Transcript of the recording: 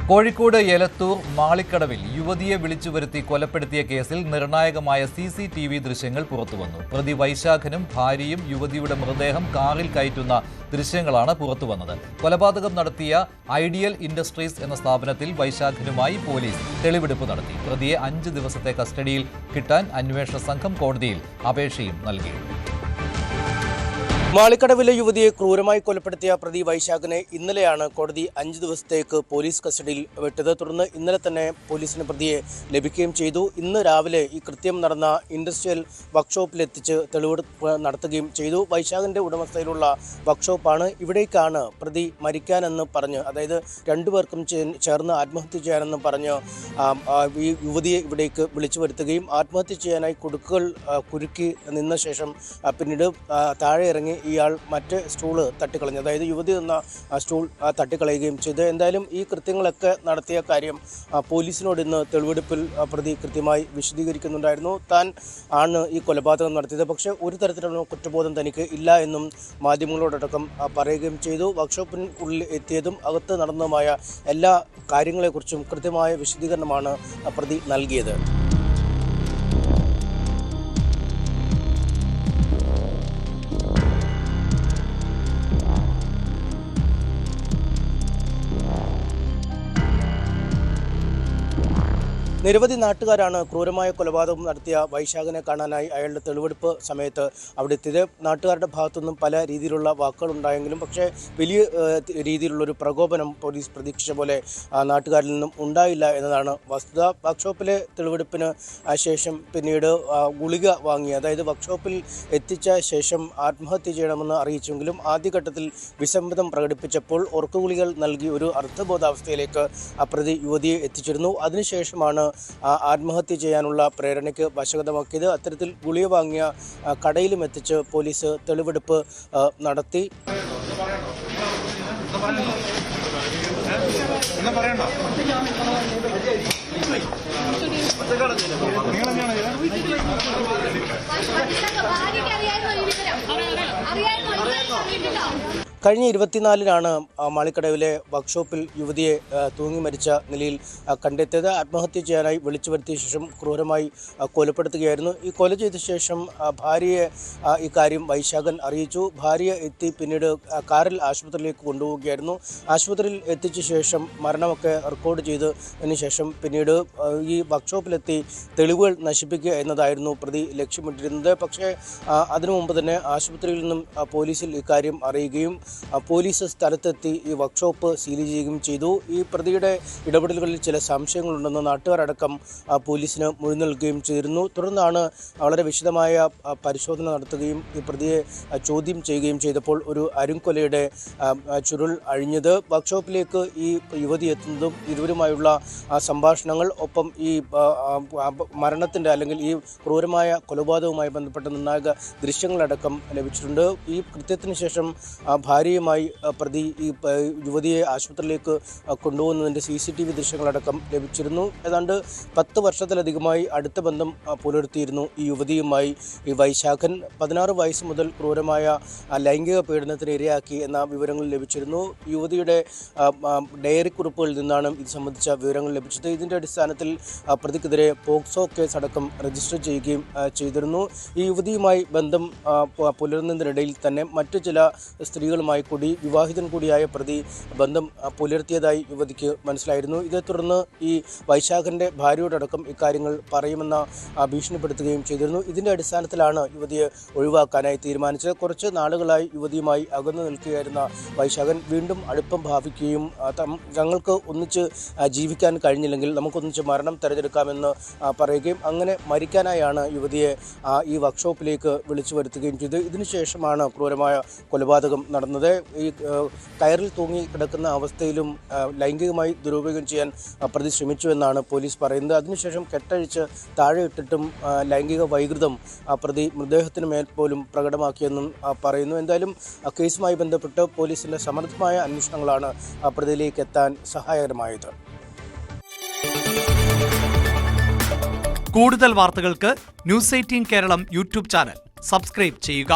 കോഴിക്കോട് എലത്തൂർ മാളിക്കടവിൽ യുവതിയെ വിളിച്ചുവരുത്തി കൊലപ്പെടുത്തിയ കേസിൽ നിർണായകമായ CCTV ദൃശ്യങ്ങൾ പുറത്തുവന്നു. പ്രതി വൈശാഖനും ഭാര്യയും യുവതിയുടെ മൃതദേഹം കാറിൽ കയറ്റുന്ന ദൃശ്യങ്ങളാണ് പുറത്തുവന്നത്. കൊലപാതകം നടത്തിയ ഐഡിയൽ ഇൻഡസ്ട്രീസ് എന്ന സ്ഥാപനത്തിൽ വൈശാഖനുമായി പോലീസ് തെളിവെടുപ്പ് നടത്തി. പ്രതിയെ 5 ദിവസത്തെ കസ്റ്റഡിയിൽ കിട്ടാൻ അന്വേഷണ സംഘം കോടതിയിൽ അപേക്ഷയും നൽകി. മാളിക്കടവിലെ യുവതിയെ ക്രൂരമായി കൊലപ്പെടുത്തിയ പ്രതി വൈശാഖനെ ഇന്നലെയാണ് കോടതി 5 ദിവസത്തേക്ക് പോലീസ് കസ്റ്റഡിയിൽ വിട്ടത്. തുടർന്ന് ഇന്നലെ തന്നെ പോലീസിന് പ്രതിയെ ലഭിക്കുകയും ചെയ്തു. ഇന്ന് രാവിലെ ഈ കൃത്യം നടന്ന ഇൻഡസ്ട്രിയൽ വർക്ക്ഷോപ്പിലെത്തിച്ച് തെളിവെടുപ്പ് നടത്തുകയും ചെയ്തു. വൈശാഖിൻ്റെ ഉടമസ്ഥയിലുള്ള വർക്ക്ഷോപ്പാണ്. ഇവിടേക്കാണ് പ്രതി മരിക്കാനെന്ന് പറഞ്ഞ്, അതായത് രണ്ടുപേർക്കും ചേർന്ന് ആത്മഹത്യ ചെയ്യാനെന്ന് പറഞ്ഞ് ഈ യുവതിയെ ഇവിടേക്ക് വിളിച്ചു വരുത്തുകയും ആത്മഹത്യ ചെയ്യാനായി കുടുക്കുകൾ കുരുക്കി നിന്ന ശേഷം പിന്നീട് താഴെ ഇറങ്ങി ഇയാൾ മറ്റ് സ്റ്റൂള് തട്ടിക്കളഞ്ഞു, അതായത് യുവതി നിന്ന സ്റ്റൂൾ തട്ടിക്കളയുകയും ചെയ്തു. എന്തായാലും ഈ കൃത്യങ്ങളൊക്കെ നടത്തിയ കാര്യം പോലീസിനോട് ഇന്ന് തെളിവെടുപ്പിൽ പ്രതി കൃത്യമായി വിശദീകരിക്കുന്നുണ്ടായിരുന്നു. താൻ ആണ് ഈ കൊലപാതകം നടത്തിയത്, പക്ഷേ ഒരു തരത്തിലുള്ള കുറ്റബോധം തനിക്ക് ഇല്ല എന്നും മാധ്യമങ്ങളോടടക്കം പറയുകയും ചെയ്തു. വർക്ക്ഷോപ്പിന് ഉള്ളിൽ എത്തിയതും അകത്ത് നടന്നതുമായ എല്ലാ കാര്യങ്ങളെക്കുറിച്ചും കൃത്യമായ വിശദീകരണമാണ് പ്രതി നൽകിയത്. നിരവധി നാട്ടുകാരാണ് ക്രൂരമായ കൊലപാതകം നടത്തിയ വൈശാഖനെ കാണാനായി അയാളുടെ തെളിവെടുപ്പ് സമയത്ത് അവിടെ എത്തിയത്. നാട്ടുകാരുടെ ഭാഗത്തുനിന്നും പല രീതിയിലുള്ള വാക്കുകൾ ഉണ്ടായെങ്കിലും പക്ഷേ വലിയ രീതിയിലുള്ളൊരു പ്രകോപനം പോലീസ് പ്രതീക്ഷിച്ച പോലെ നാട്ടുകാരിൽ നിന്നും ഉണ്ടായില്ല എന്നതാണ് വസ്തുത. വർക്ക്ഷോപ്പിലെ തെളിവെടുപ്പിന് ശേഷം പിന്നീട് ഗുളിക വാങ്ങി, അതായത് വർക്ക്ഷോപ്പിൽ എത്തിച്ച ശേഷം ആത്മഹത്യ ചെയ്യണമെന്ന് അറിയിച്ചെങ്കിലും ആദ്യഘട്ടത്തിൽ വിസമ്മതം പ്രകടിപ്പിച്ചപ്പോൾ ഉറക്കുഗുളികൾ നൽകി ഒരു അർത്ഥബോധാവസ്ഥയിലേക്ക് പ്രതി യുവതിയെ എത്തിച്ചിരുന്നു. അതിനുശേഷമാണ് ആത്മഹത്യ ചെയ്യാനുള്ള പ്രേരണയ്ക്ക് വശഗതമാക്കിയത്. അത്തരത്തിൽ ഗുളിക വാങ്ങിയ കടയിലും എത്തിച്ച് പോലീസ് തെളിവെടുപ്പ് നടത്തി. കഴിഞ്ഞ 24-നാണ് മാളിക്കടവിലെ വർക്ക്ഷോപ്പിൽ യുവതിയെ തൂങ്ങി മരിച്ച നിലയിൽ കണ്ടെത്തിയത്. ആത്മഹത്യ ചെയ്യാനായി വിളിച്ചു വരുത്തിയ ശേഷം ക്രൂരമായി കൊലപ്പെടുത്തുകയായിരുന്നു. ഈ കൊല ചെയ്ത ശേഷം ഭാര്യയെ ഇക്കാര്യം വൈശാഖൻ അറിയിച്ചു. ഭാര്യ എത്തി പിന്നീട് കാറിൽ ആശുപത്രിയിലേക്ക് കൊണ്ടുപോവുകയായിരുന്നു. ആശുപത്രിയിൽ എത്തിച്ച ശേഷം മരണമൊക്കെ റെക്കോർഡ് ചെയ്തതിന് ശേഷം പിന്നീട് ഈ വർക്ക്ഷോപ്പിലെത്തി തെളിവുകൾ നശിപ്പിക്കുക എന്നതായിരുന്നു പ്രതി ലക്ഷ്യമിട്ടിരുന്നത്. പക്ഷേ അതിനു മുമ്പ് തന്നെ ആശുപത്രിയിൽ നിന്നും പോലീസിൽ ഇക്കാര്യം അറിയുകയും പോലീസ് സ്ഥലത്തെത്തി ഈ വർക്ക്ഷോപ്പ് സീൽ ചെയ്യുകയും ചെയ്തു. ഈ പ്രതിയുടെ ഇടപെടലുകളിൽ ചില സംശയങ്ങളുണ്ടെന്ന് നാട്ടുകാരടക്കം പോലീസിന് മൊഴി നൽകുകയും ചെയ്തിരുന്നു. തുടർന്നാണ് വളരെ വിശദമായ പരിശോധന നടത്തുകയും ഈ പ്രതിയെ ചോദ്യം ചെയ്യുകയും ചെയ്തപ്പോൾ ഒരു അരുംകൊലയുടെ ചുരുൾ അഴിഞ്ഞത്. വർക്ക്ഷോപ്പിലേക്ക് ഈ യുവതി എത്തുന്നതും ഇരുവരുമായുള്ള സംഭാഷണങ്ങൾ, ഒപ്പം ഈ മരണത്തിൻ്റെ അല്ലെങ്കിൽ ഈ ക്രൂരമായ കൊലപാതകവുമായി ബന്ധപ്പെട്ട നിർണായക ദൃശ്യങ്ങളടക്കം ലഭിച്ചിട്ടുണ്ട്. ഈ കൃത്യത്തിന് ശേഷം ഭാര്യയുമായി പ്രതി ഈ യുവതിയെ ആശുപത്രിയിലേക്ക് കൊണ്ടുപോകുന്നതിൻ്റെ CCTV ദൃശ്യങ്ങളടക്കം ലഭിച്ചിരുന്നു. ഏതാണ്ട് 10 വർഷത്തിലധികമായി അടുത്ത ബന്ധം പുലർത്തിയിരുന്നു ഈ യുവതിയുമായി ഈ വൈശാഖൻ. 16 വയസ്സ് മുതൽ ക്രൂരമായ ലൈംഗിക പീഡനത്തിന് ഇരയാക്കി എന്ന വിവരങ്ങൾ ലഭിച്ചിരുന്നു. യുവതിയുടെ ഡയറി കുറിപ്പുകളിൽ നിന്നാണ് ഇത് സംബന്ധിച്ച വിവരങ്ങൾ ലഭിച്ചത്. ഇതിൻ്റെ അടിസ്ഥാനത്തിൽ പ്രതിക്കെതിരെ പോക്സോ കേസ് അടക്കം രജിസ്റ്റർ ചെയ്യുകയും ചെയ്തിരുന്നു. ഈ യുവതിയുമായി ബന്ധം പുലർന്നതിനിടയിൽ തന്നെ മറ്റു ചില സ്ത്രീകളുമായി കൂടി വിവാഹിതൻ കൂടിയായ പ്രതി ബന്ധം പുലർത്തിയതായി യുവതിക്ക് മനസ്സിലായിരുന്നു. ഇതേ തുടർന്ന് ഈ വൈശാഖൻ്റെ ഭാര്യയോടടക്കം ഇക്കാര്യങ്ങൾ പറയുമെന്ന് ഭീഷണിപ്പെടുത്തുകയും ചെയ്തിരുന്നു. ഇതിൻ്റെ അടിസ്ഥാനത്തിലാണ് യുവതിയെ ഒഴിവാക്കാനായി തീരുമാനിച്ചത്. കുറച്ച് നാളുകളായി യുവതിയുമായി അകന്നു നിൽക്കുകയായിരുന്ന വൈശാഖൻ വീണ്ടും അടുപ്പം ഭാവിക്കുകയും ഞങ്ങൾക്ക് ഒന്നിച്ച് ജീവിക്കാൻ കഴിഞ്ഞില്ലെങ്കിൽ നമുക്കൊന്നിച്ച് മരണം തിരഞ്ഞെടുക്കാമെന്ന് പറയുകയും അങ്ങനെ മരിക്കാനായാണ് യുവതിയെ ഈ വർക്ക്ഷോപ്പിലേക്ക് വിളിച്ചു വരുത്തുകയും ചെയ്തു. ഇതിനുശേഷമാണ് ക്രൂരമായ കൊലപാതകം നടന്നത്. ഈ കയറിൽ തൂങ്ങി കിടക്കുന്ന അവസ്ഥയിലും ലൈംഗികമായി ദുരുപയോഗം ചെയ്യാൻ പ്രതി ശ്രമിച്ചുവെന്നാണ് പോലീസ് പറയുന്നത്. അതിനുശേഷം കെട്ടഴിച്ച് താഴെ ഇട്ടിട്ടും ലൈംഗിക വൈകൃതം പ്രതി മൃതദേഹത്തിന് മേൽ പോലും പ്രകടമാക്കിയെന്നും പറയുന്നു. എന്തായാലും കേസുമായി ബന്ധപ്പെട്ട് പോലീസിൻ്റെ സമർത്ഥമായ അന്വേഷണങ്ങളാണ് പ്രതിയിലേക്ക് എത്താൻ സഹായകരമായത്. കൂടുതൽ വാർത്തകൾക്ക് News 18 Keralam YouTube channel subscribe ചെയ്യുക.